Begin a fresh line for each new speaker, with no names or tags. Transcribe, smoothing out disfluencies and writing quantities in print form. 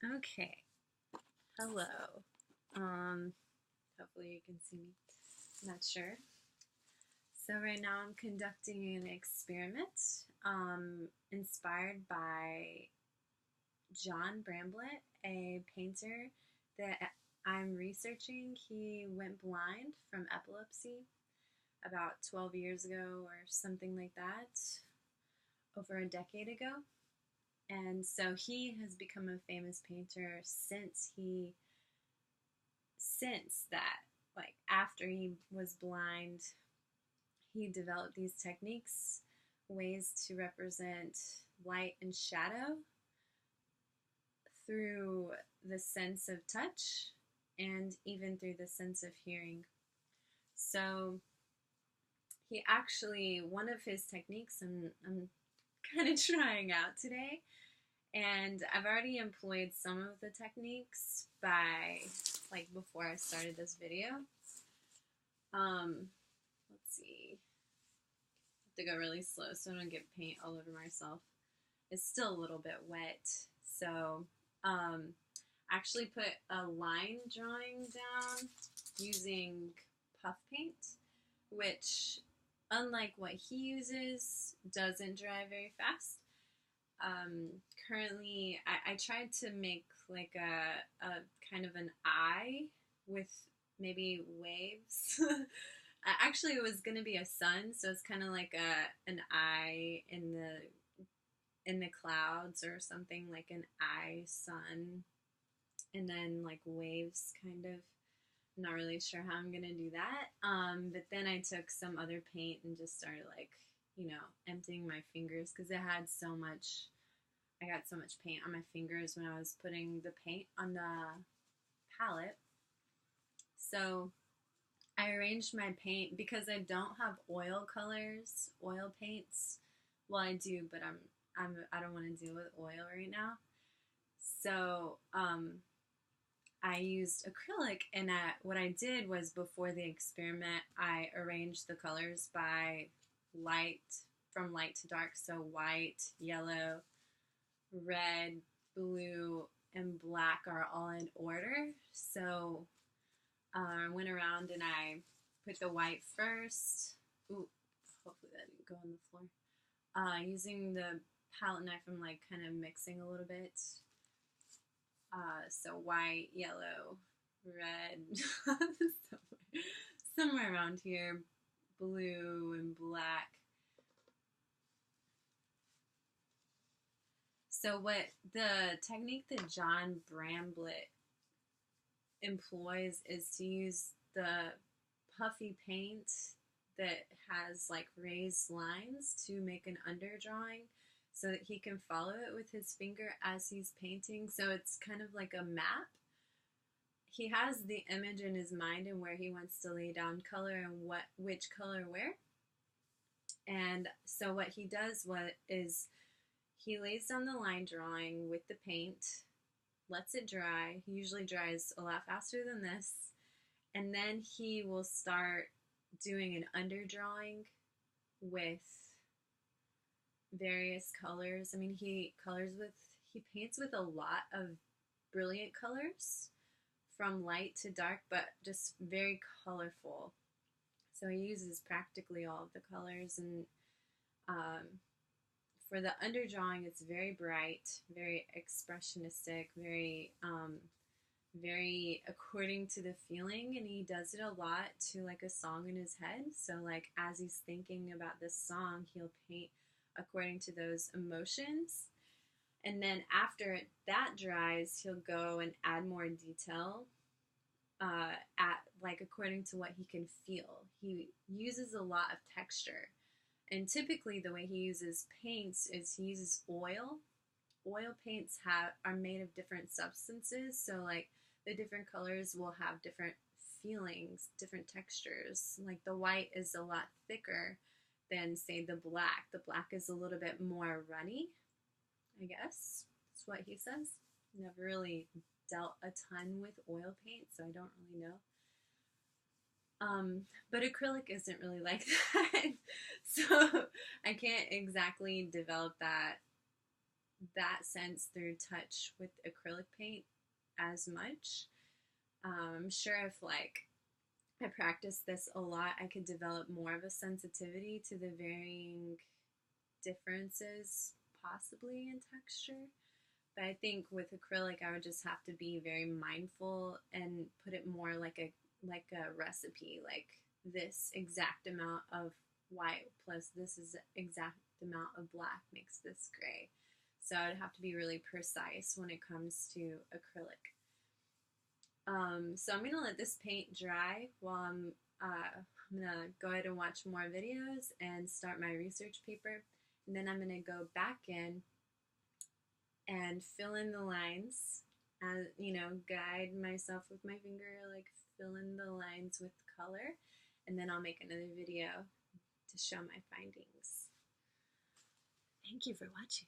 Okay. Hello. Um, Hopefully you can see me. Not sure. So right now I'm conducting an experiment inspired by John Bramblitt, a painter that I'm researching. He went blind from epilepsy about 12 years ago or something like that, over a decade ago. And so he has become a famous painter since that, like after he was blind, he developed these techniques, ways to represent light and shadow through the sense of touch and even through the sense of hearing. So he actually, one of his techniques I'm kind of trying out today, and I've already employed some of the techniques by, like, before I started this video. Let's see. I have to go really slow so I don't get paint all over myself. It's still a little bit wet. So, I actually put a line drawing down using puff paint, which, unlike what he uses, doesn't dry very fast. Currently, I tried to make like a kind of an eye with maybe waves. Actually, it was going to be a sun, so it's kind of like an eye in the clouds or something, like an eye sun, and then like waves, kind of. I'm not really sure how I'm gonna do that. But then I took some other paint and just started, like, emptying my fingers because it had so much. I got so much paint on my fingers when I was putting the paint on the palette. So I arranged my paint because I don't have oil colors, oil paints. Well, I do, but I don't want to deal with oil right now. So I used acrylic, and what I did was, before the experiment, I arranged the colors by light, from light to dark. So white, yellow, red, blue, and black are all in order. So I went around and I put the white first. Ooh, hopefully that didn't go on the floor. Using the palette knife, I'm like kind of mixing a little bit. So white, yellow, red, somewhere around here, blue and black. So what the technique that John Bramblitt employs is to use the puffy paint that has like raised lines to make an underdrawing so that he can follow it with his finger as he's painting. So it's kind of like a map. He has the image in his mind and where he wants to lay down color and which color where. And so what he does is he lays down the line drawing with the paint, lets it dry. He usually dries a lot faster than this. And then he will start doing an underdrawing with various colors. I mean, he paints with a lot of brilliant colors, from light to dark, but just very colorful. So he uses practically all of the colors, and for the underdrawing, it's very bright, very expressionistic, very according to the feeling, and he does it a lot to like a song in his head. So like as he's thinking about this song, he'll paint according to those emotions. And then after that dries, he'll go and add more detail at like according to what he can feel. He uses a lot of texture. And typically the way he uses paints is he uses oil. Oil paints are made of different substances, so like the different colors will have different feelings, different textures. Like the white is a lot thicker than, say, the black. The black is a little bit more runny, I guess. That's what he says. Never really dealt a ton with oil paint, so I don't really know. But acrylic isn't really like that. So I can't exactly develop that sense through touch with acrylic paint as much. I'm sure if like I practiced this a lot, I could develop more of a sensitivity to the varying differences possibly in texture. But I think with acrylic, I would just have to be very mindful and put it more like a recipe, like this exact amount of white plus this is exact amount of black makes this gray. So I'd have to be really precise when it comes to acrylic. So I'm gonna let this paint dry while I'm gonna go ahead and watch more videos and start my research paper, and then I'm gonna go back in and fill in the lines, guide myself with my finger, like fill in the lines with color, and then I'll make another video to show my findings. Thank you for watching.